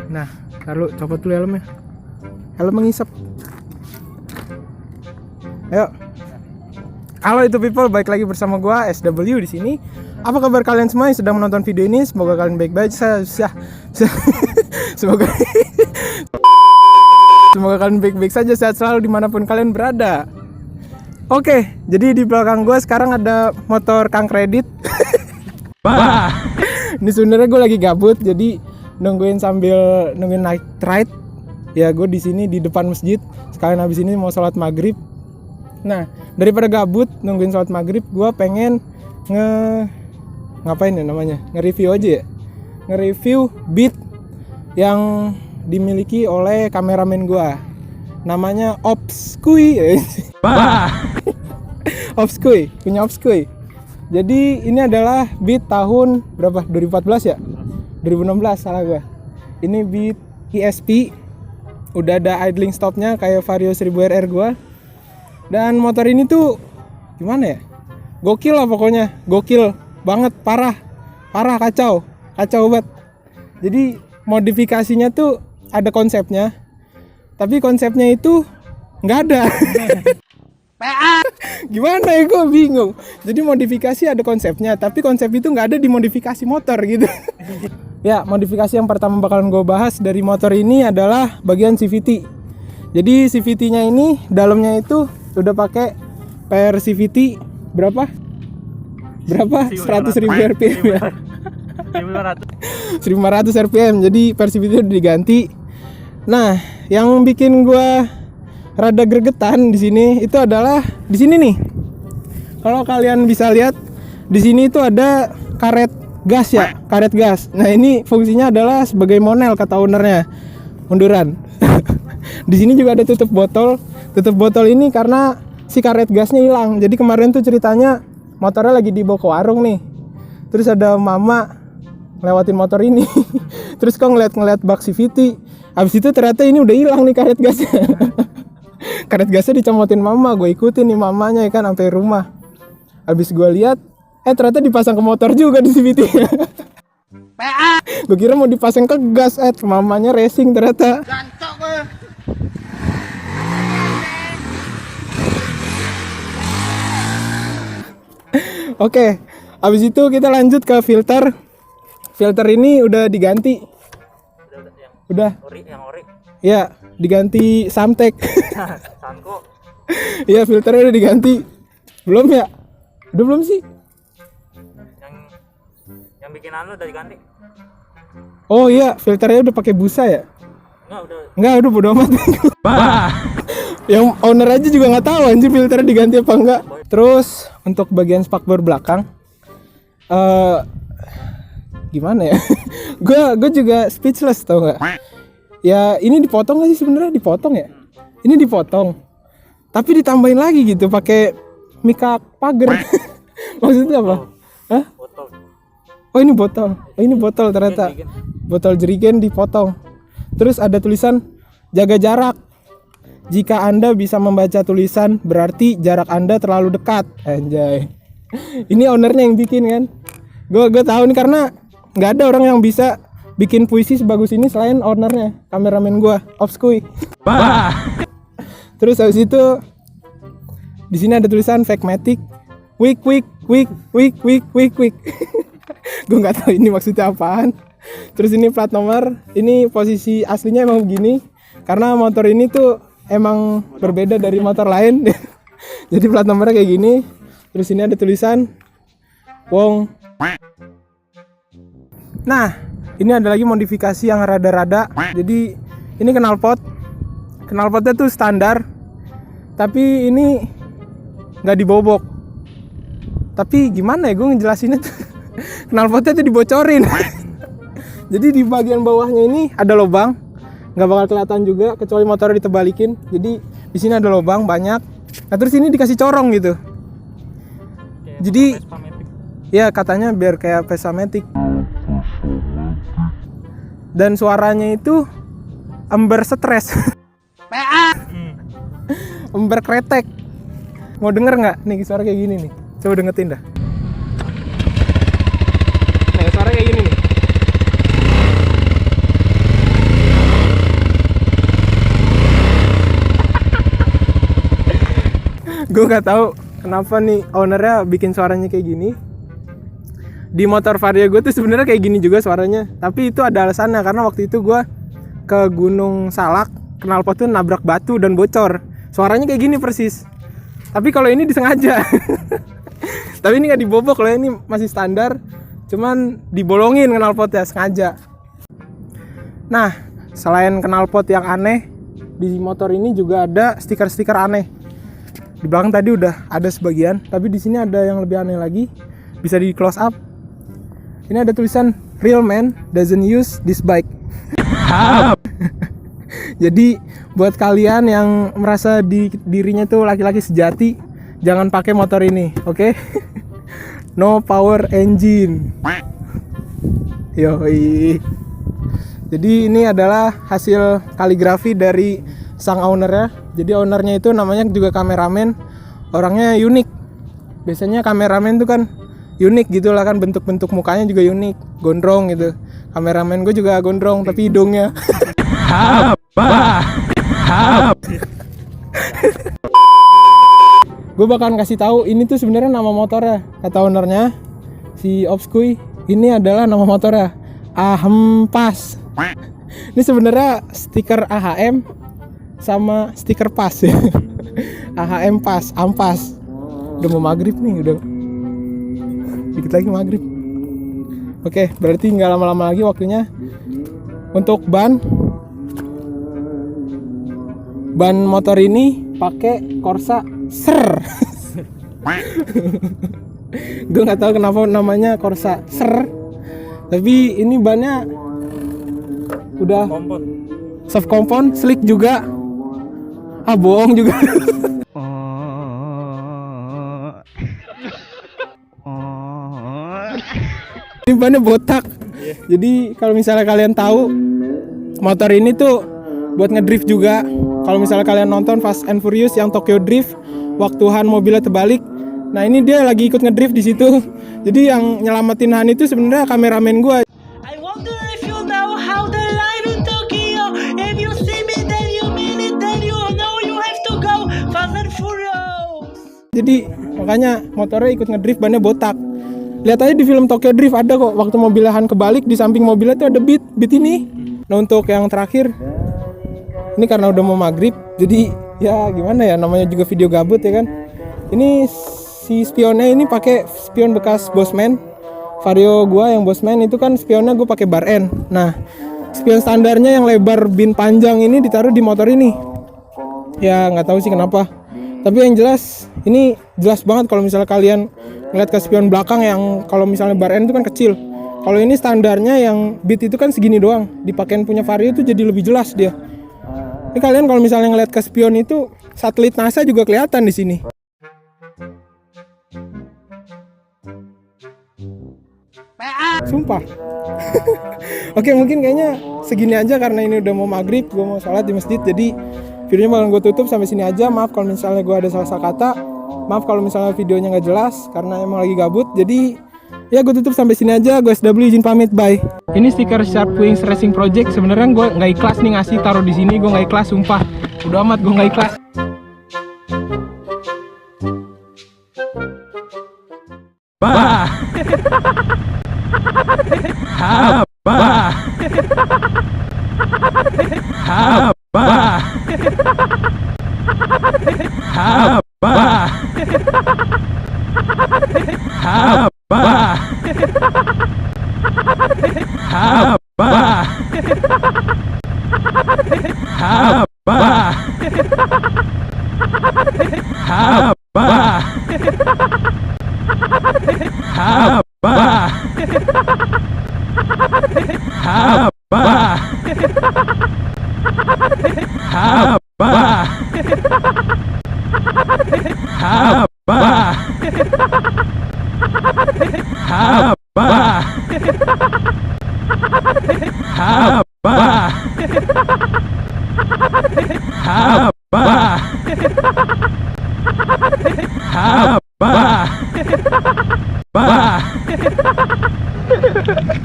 Nah, lalu copot dulu helmnya. Helm mengisap. Ayo. Halo itu people, balik lagi bersama gua SW di sini. Apa kabar kalian semua yang sedang menonton video ini? Semoga kalian baik-baik saja. Semoga kalian baik-baik saja, sehat selalu dimanapun kalian berada. Oke, jadi di belakang gue sekarang ada motor Kang Kredit. Wah. Ini sebenarnya gue lagi gabut, jadi nungguin night ride. Ya gue di sini di depan masjid. Sekalian habis ini mau sholat maghrib. Nah, daripada gabut nungguin sholat maghrib, gue pengen ngapain ya namanya? Nge-review aja ya. Nge-review Beat yang dimiliki oleh kameramen gue. Namanya Opskui. Wah. Opskui, punya Opskui. Jadi ini adalah Beat tahun berapa? 2014 ya? 2016 salah gue. Ini Beat ESP. Udah ada idling stopnya kayak Vario 1000RR gue. Dan motor ini tuh gimana ya? Gokil lah pokoknya. Gokil banget, parah kacau banget. Jadi modifikasinya tuh ada konsepnya. Tapi konsepnya itu nggak ada. Gimana ya, gue bingung. Jadi modifikasi ada konsepnya, tapi konsep itu nggak ada di modifikasi motor gitu. Ya, modifikasi yang pertama bakalan gue bahas dari motor ini adalah bagian CVT. Jadi CVT-nya ini dalamnya itu udah pakai per CVT berapa? 100.000 rpm ya. 1500 rpm. Jadi per CVT udah diganti. Nah, yang bikin gua rada gregetan di sini itu adalah di sini nih. Kalau kalian bisa lihat di sini itu ada karet gas ya, karet gas. Nah, ini fungsinya adalah sebagai monel kata ownernya. Munduran. Di sini juga ada tutup botol. Tutup botol ini karena si karet gasnya hilang. Jadi kemarin tuh ceritanya motornya lagi dibawa ke warung nih. Terus ada mama lewatin motor ini. Terus kok ngeliat bak CVT. Habis itu ternyata ini udah hilang nih karet gasnya. Karet gasnya dicomotin mama, gue ikutin nih mamanya ya kan sampai rumah. Habis gue lihat, ternyata dipasang ke motor juga di CVT. Gue kira mau dipasang ke gas, mamanya racing ternyata. Oke, habis itu kita lanjut ke filter. Filter ini udah diganti. Udah. Yang ori. Ya, diganti Samtek. Sanko. Iya, filternya udah diganti. Belum ya? Udah belum sih? Yang bikinan lu udah diganti. Oh iya, filternya udah pakai busa ya? Enggak, udah bodo amat. Yang owner aja juga nggak tahu anjir filternya diganti apa enggak. Terus untuk bagian spakbor belakang gimana ya? Gue juga speechless tau nggak? Ya ini dipotong nggak sih sebenarnya? Dipotong ya? Ini dipotong, tapi ditambahin lagi gitu pakai mika pagar. Maksudnya apa? Hah? Botol. Oh ini botol. Oh ini botol ternyata. Botol jerigen dipotong. Terus ada tulisan jaga jarak. Jika Anda bisa membaca tulisan, berarti jarak Anda terlalu dekat. Anjay. Ini ownernya yang bikin kan? Gue tahu nih karena nggak ada orang yang bisa bikin puisi sebagus ini selain ownernya, kameramen gue, Opskui. Terus habis itu di sini ada tulisan Fake-matic, week. Gue nggak tahu ini maksudnya apaan. Terus ini plat nomor, ini posisi aslinya emang begini karena motor ini tuh emang berbeda dari motor lain. Jadi plat nomornya kayak gini. Terus ini ada tulisan Wong. Nah, ini ada lagi modifikasi yang rada-rada. Jadi ini knalpot. Knalpotnya tuh standar. Tapi ini nggak dibobok. Tapi gimana ya gue ngejelasinnya tuh. Knalpotnya tuh dibocorin. Jadi di bagian bawahnya ini ada lubang. Nggak bakal kelihatan juga kecuali motornya ditebalikin. Jadi di sini ada lubang banyak. Nah terus ini dikasih corong gitu. Jadi ya katanya biar kayak Vespa-matic. Dan suaranya itu ember stres. Ember kretek. Mau denger nggak? Nih suara kayak gini nih. Coba dengerin dah. Nih suara kayak gini nih. Gue nggak tahu kenapa nih ownernya bikin suaranya kayak gini. Di motor Vario gue tuh sebenarnya kayak gini juga suaranya, tapi itu ada alasannya karena waktu itu gue ke Gunung Salak, knalpot tuh nabrak batu dan bocor. Suaranya kayak gini persis. Tapi kalau ini disengaja. Tapi ini nggak dibobok loh, ini masih standar. Cuman dibolongin knalpotnya sengaja. Nah, selain knalpot yang aneh, di motor ini juga ada stiker-stiker aneh. Di belakang tadi udah ada sebagian, tapi di sini ada yang lebih aneh lagi. Bisa di close up. Ini ada tulisan "Real man doesn't use this bike." Jadi buat kalian yang merasa dirinya tuh laki-laki sejati, jangan pakai motor ini, oke? No power engine. Yoi. Jadi ini adalah hasil kaligrafi dari sang ownernya. Jadi ownernya itu namanya juga kameramen. Orangnya unik. Biasanya kameramen tuh kan unik gitu lah kan, bentuk-bentuk mukanya juga unik, gondrong gitu. Kameramen gue juga gondrong tapi hidungnya. Gue bakalan kasih tahu ini tuh sebenarnya nama motornya. Kata ownernya si Obskuy, ini adalah nama motornya Ahempas. Ini sebenarnya stiker AHM sama stiker pas ya. AHM pas, ampas. Udah mau maghrib nih, udah dikit lagi maghrib. Oke, berarti nggak lama-lama lagi waktunya. Untuk ban motor ini pakai Corsa Ser. Gue nggak tahu kenapa namanya Corsa Ser, tapi ini bannya udah soft compound, slick juga. Ah, bohong juga. Ini bannya botak. Jadi kalau misalnya kalian tahu, motor ini tuh buat ngedrift juga. Kalau misalnya kalian nonton Fast and Furious yang Tokyo Drift, waktu Han mobilnya terbalik, nah ini dia lagi ikut ngedrift di situ. Jadi yang nyelamatin Han itu sebenarnya kameramen gua. I wonder if you know how they live in Tokyo. If you see me, then you mean it, then you know you have to go Fast and Furious. Jadi makanya motornya ikut ngedrift, bannya botak. Lihat aja di film Tokyo Drift ada kok, waktu mobil Han kebalik di samping mobilnya tuh ada beat ini. Nah untuk yang terakhir, ini karena udah mau maghrib, jadi ya gimana ya, namanya juga video gabut ya kan. Ini si spionnya ini pakai spion bekas Bosman. Vario gua yang Bosman itu kan spionnya gue pakai bar N. Nah spion standarnya yang lebar bin panjang ini ditaruh di motor ini. Ya nggak tahu sih kenapa. Tapi yang jelas ini jelas banget kalau misalnya kalian ngeliat ke spion belakang yang kalau misalnya bar N itu kan kecil. Kalau ini standarnya yang bit itu kan segini doang. Dipakein punya Vario itu jadi lebih jelas dia. Ini kalian kalau misalnya ngeliat ke spion itu satelit NASA juga kelihatan di sini. Sumpah. Oke, mungkin kayaknya segini aja karena ini udah mau maghrib, gue mau sholat di masjid. Jadi videonya bakal gue tutup sampai sini aja. Maaf kalau misalnya gue ada salah kata. Maaf kalau misalnya videonya nggak jelas karena emang lagi gabut. Jadi ya gue tutup sampai sini aja. Gue SW izin pamit, bye. Ini stiker Sharp Wings Racing Project. Sebenarnya gue nggak ikhlas nih ngasih taruh di sini. Gue nggak ikhlas, sumpah. Udah amat, gue nggak ikhlas. Bah. Bah. Bah.